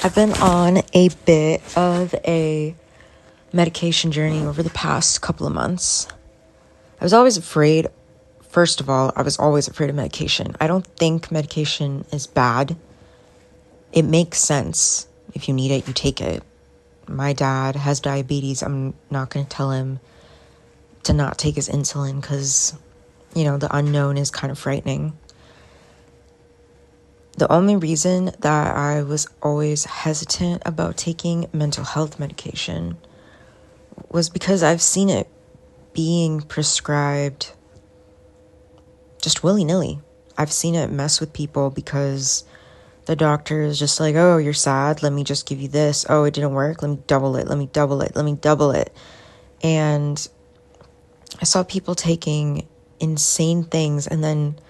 I've been on a bit of a medication journey over the past couple of months. I was always afraid. First of all, I was always afraid of medication. I don't think medication is bad. It makes sense. If you need it, you take it. My dad has diabetes. I'm not going to tell him to not take his insulin because, the unknown is kind of frightening. The only reason that I was always hesitant about taking mental health medication was because I've seen it being prescribed just willy-nilly. I've seen it mess with people because the doctor is just like, oh, you're sad, let me just give you this. Oh, it didn't work, let me double it, let me double it, let me double it. And I saw people taking insane things and then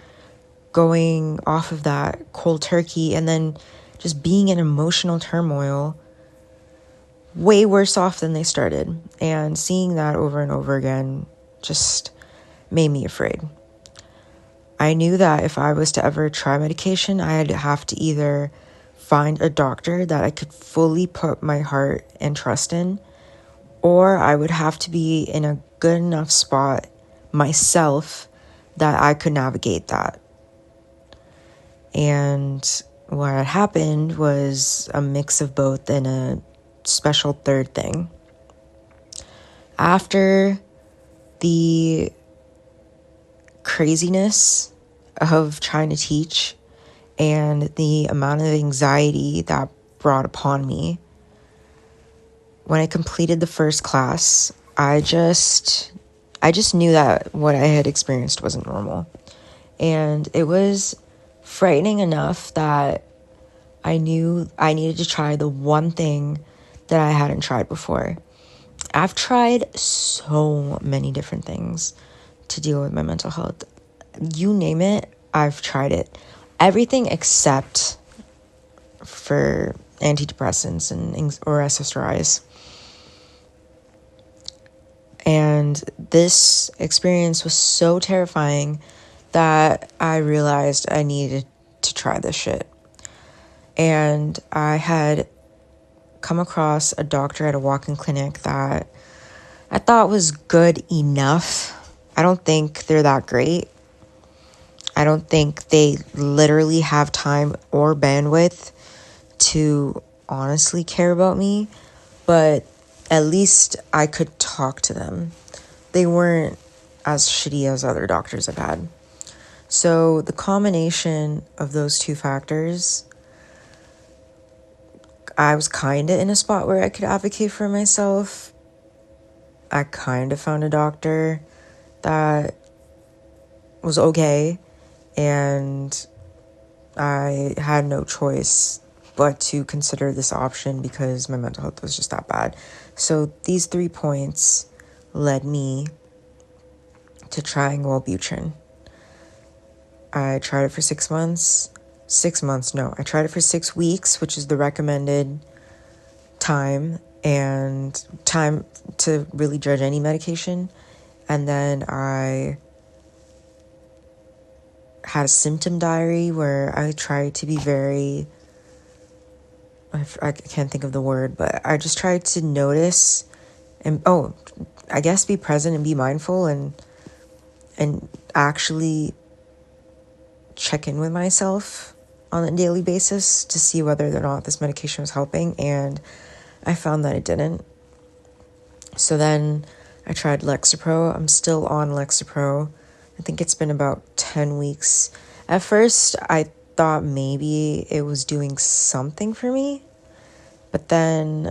going off of that cold turkey and then just being in emotional turmoil way worse off than they started. And seeing that over and over again just made me afraid. I knew that if I was to ever try medication, I'd have to either find a doctor that I could fully put my heart and trust in, or I would have to be in a good enough spot myself that I could navigate that. And what had happened was a mix of both and a special third thing. After the craziness of trying to teach and the amount of anxiety that brought upon me, when I completed the first class, I just knew that what I had experienced wasn't normal. And it was frightening enough that I knew I needed to try the one thing that I hadn't tried before. I've tried so many different things to deal with my mental health. You name it, I've tried it. Everything except for antidepressants or ssris. And this experience was so terrifying that I realized I needed to try this shit. And I had come across a doctor at a walk-in clinic that I thought was good enough. I don't think they're that great. I don't think they literally have time or bandwidth to honestly care about me, but at least I could talk to them. They weren't as shitty as other doctors I've had. So the combination of those two factors, I was kind of in a spot where I could advocate for myself. I kind of found a doctor that was okay, and I had no choice but to consider this option because my mental health was just that bad. So these 3 points led me to trying Wellbutrin. I tried it for 6 months. I tried it for 6 weeks, which is the recommended time to really judge any medication. And then I had a symptom diary where I tried to be very, I can't think of the word, but I just tried to notice and, I guess be present and be mindful and actually check in with myself on a daily basis to see whether or not this medication was helping, and I found that it didn't. So then I tried Lexapro. I'm still on Lexapro. I think it's been about 10 weeks. At first, I thought maybe it was doing something for me, but then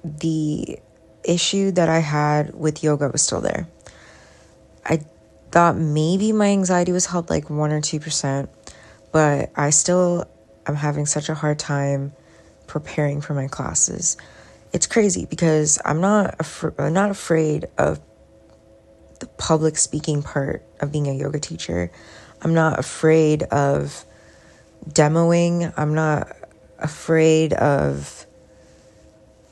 the issue that I had with yoga was still there. I thought maybe my anxiety was helped like 1 or 2%, but I'm having such a hard time preparing for my classes. It's crazy because I'm not afraid of the public speaking part of being a yoga teacher. I'm not afraid of demoing. I'm not afraid of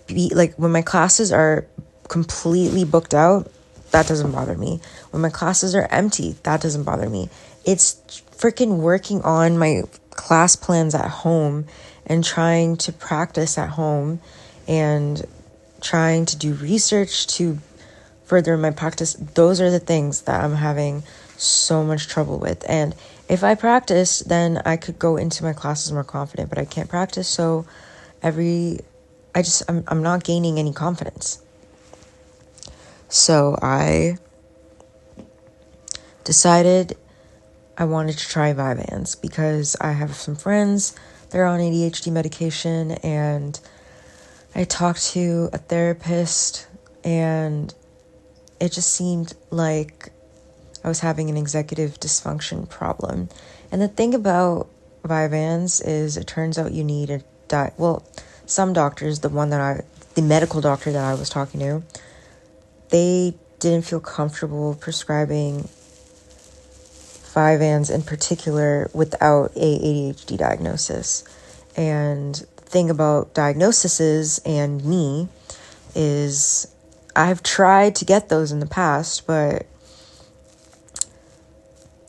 when my classes are completely booked out, that doesn't bother me. When my classes are empty, that doesn't bother me. It's freaking working on my class plans at home and trying to practice at home and trying to do research to further my practice, those are the things that I'm having so much trouble with. And if I practice, then I could go into my classes more confident, but I can't practice, so I'm not gaining any confidence. So I decided I wanted to try Vyvanse because I have some friends, they're on ADHD medication, and I talked to a therapist, and it just seemed like I was having an executive dysfunction problem. And the thing about Vyvanse is it turns out you need a some doctors, the medical doctor that I was talking to, they didn't feel comfortable prescribing Vyvanse in particular without a ADHD diagnosis. And the thing about diagnoses and me is I've tried to get those in the past, but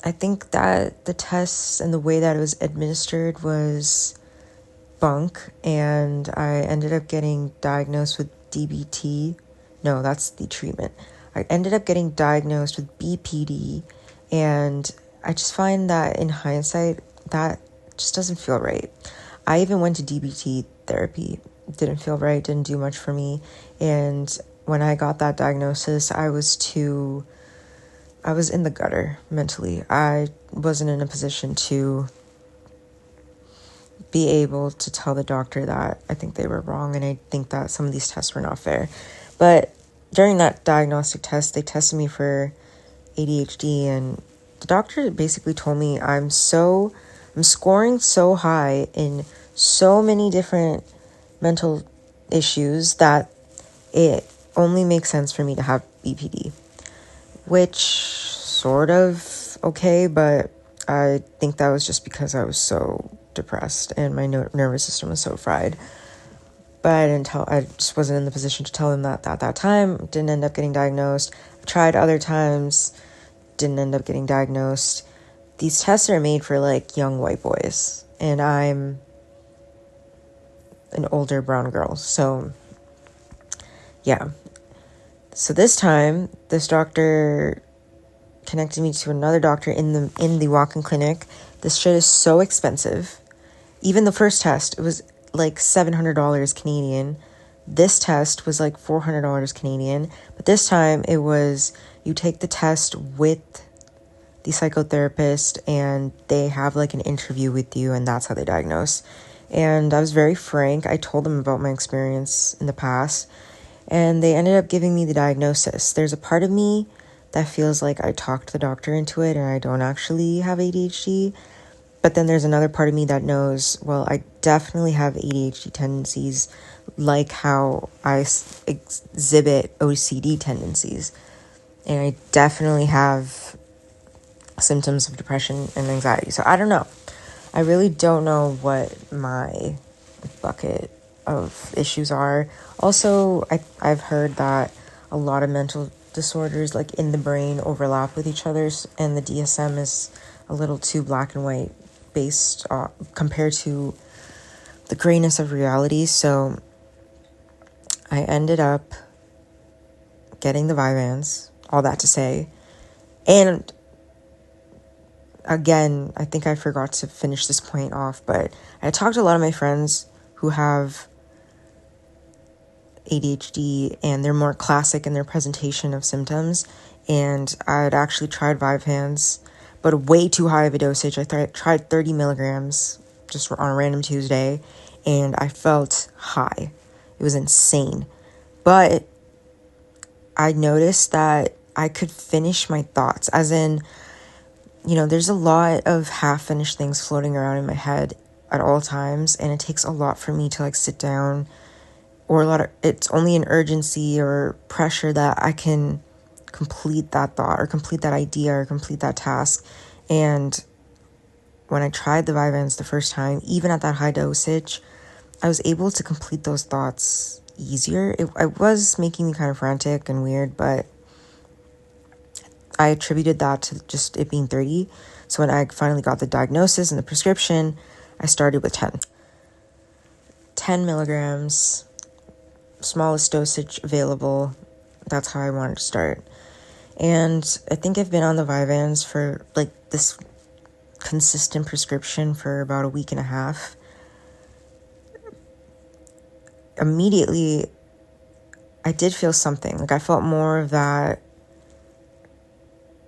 I think that the tests and the way that it was administered was bunk, and I ended up getting diagnosed with DBT. No, that's the treatment. I ended up getting diagnosed with BPD, and I just find that in hindsight, that just doesn't feel right. I even went to DBT therapy. Didn't feel right, didn't do much for me. And when I got that diagnosis, I was in the gutter mentally. I wasn't in a position to be able to tell the doctor that I think they were wrong, and I think that some of these tests were not fair. But during that diagnostic test, they tested me for ADHD, and the doctor basically told me I'm scoring so high in so many different mental issues that it only makes sense for me to have BPD, which sort of okay, but I think that was just because I was so depressed and my nervous system was so fried. But I just wasn't in the position to tell him that at that time. Didn't end up getting diagnosed. Tried other times, didn't end up getting diagnosed. These tests are made for like young white boys, and I'm an older brown girl. So yeah. So this time, this doctor connected me to another doctor in the walk-in clinic. This shit is so expensive. Even the first test, it was like $700 Canadian. This test was like $400 Canadian. But this time it was, you take the test with the psychotherapist and they have like an interview with you, and that's how they diagnose. And I was very frank. I told them about my experience in the past, and they ended up giving me the diagnosis. There's a part of me that feels like I talked the doctor into it and I don't actually have ADHD. But then there's another part of me that knows, well, I definitely have ADHD tendencies, like how I exhibit OCD tendencies. And I definitely have symptoms of depression and anxiety. So I don't know. I really don't know what my bucket of issues are. Also, I've heard that a lot of mental disorders, like in the brain, overlap with each other, and the DSM is a little too black and white based compared to the grayness of reality. So I ended up getting the Vyvanse, all that to say. And again, I think I forgot to finish this point off, but I talked to a lot of my friends who have ADHD, and they're more classic in their presentation of symptoms. And I'd actually tried Vyvanse, but way too high of a dosage. I tried 30 milligrams just on a random Tuesday, and I felt high. It was insane. But I noticed that I could finish my thoughts, as in, there's a lot of half-finished things floating around in my head at all times, and it takes a lot for me to like sit down, or it's only an urgency or pressure that I can complete that thought or complete that idea or complete that task. And when I tried the Vyvanse the first time, even at that high dosage, I was able to complete those thoughts easier. It was making me kind of frantic and weird, but I attributed that to just it being 30. So when I finally got the diagnosis and the prescription, I started with 10 milligrams, smallest dosage available. That's how I wanted to start. And I think I've been on the Vyvanse for like this consistent prescription for about a week and a half. Immediately, I did feel something. Like I felt more of that.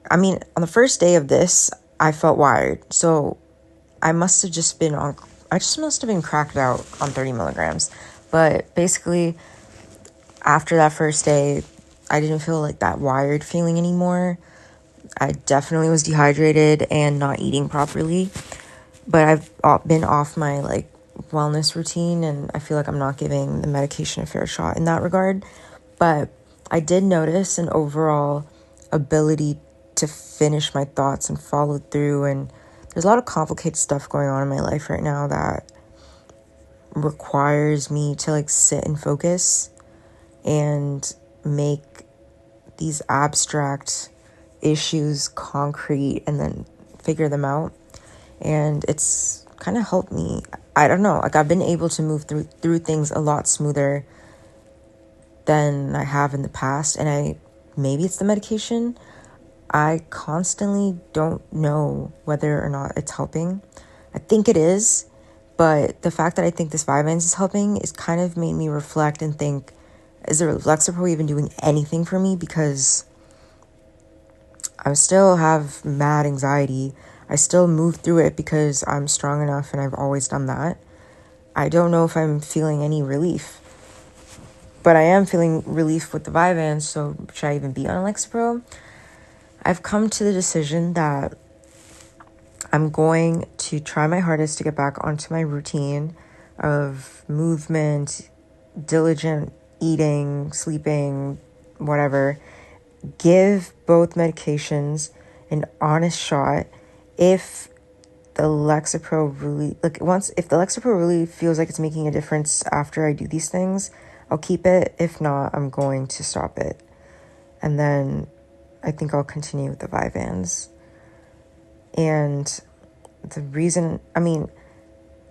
I mean, on the first day of this, I felt wired. So I must have just been on, I just must have been cracked out on 30 milligrams. But basically, after that first day, I didn't feel like that wired feeling anymore. I definitely was dehydrated and not eating properly. But I've been off my like wellness routine, and I feel like I'm not giving the medication a fair shot in that regard. But I did notice an overall ability to finish my thoughts and follow through. And there's a lot of complicated stuff going on in my life right now that requires me to like sit and focus and make these abstract issues concrete and then figure them out. And it's kind of helped me. I don't know, like I've been able to move through things a lot smoother than I have in the past. And maybe it's the medication. I constantly don't know whether or not it's helping. I think it is, but the fact that I think this Vyvanse is helping is kind of made me reflect and think, is the Lexapro even doing anything for me? Because I still have mad anxiety. I still move through it because I'm strong enough and I've always done that. I don't know if I'm feeling any relief, but I am feeling relief with the Vyvanse, so should I even be on Lexapro? I've come to the decision that I'm going to try my hardest to get back onto my routine of movement, diligent eating, sleeping, whatever. Give both medications an honest shot. If the Lexapro really, if the Lexapro really feels like it's making a difference after I do these things, I'll keep it. If not, I'm going to stop it. And then I think I'll continue with the Vyvanse. And the reason,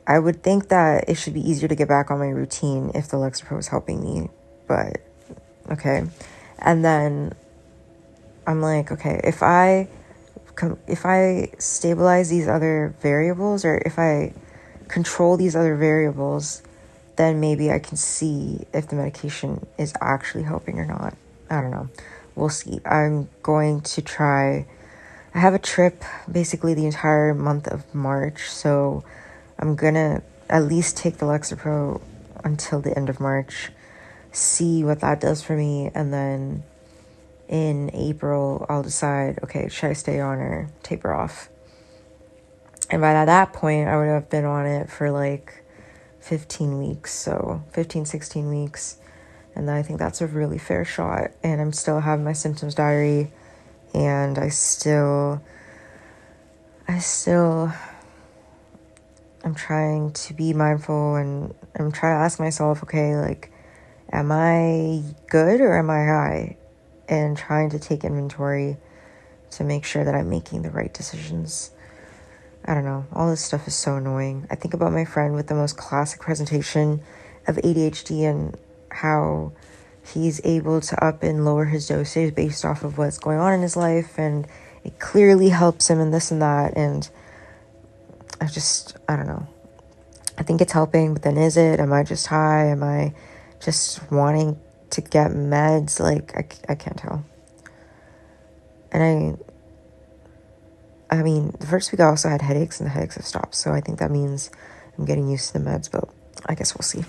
I would think that it should be easier to get back on my routine if the Lexapro is helping me, but okay. And then I'm like, okay, if I stabilize these other variables, or if I control these other variables, then maybe I can see if the medication is actually helping or not. I don't know. We'll see. I'm going to try. I have a trip basically the entire month of March, so I'm gonna at least take the Lexapro until the end of March, see what that does for me, and then in April I'll decide, okay, should I stay on or taper off? And by that point, I would have been on it for like 15 weeks, so 15, 16 weeks. And I think that's a really fair shot. And I'm still having my symptoms diary, and I'm trying to be mindful, and I'm trying to ask myself, okay, like, am I good or am I high? And trying to take inventory to make sure that I'm making the right decisions. I don't know. All this stuff is so annoying. I think about my friend with the most classic presentation of ADHD and how he's able to up and lower his dosage based off of what's going on in his life, and it clearly helps him in this and that. And I don't know. I think it's helping, but then is it? Am I just high? Am I just wanting to get meds? Like, I can't tell. And the first week I also had headaches, and the headaches have stopped. So I think that means I'm getting used to the meds, but I guess we'll see.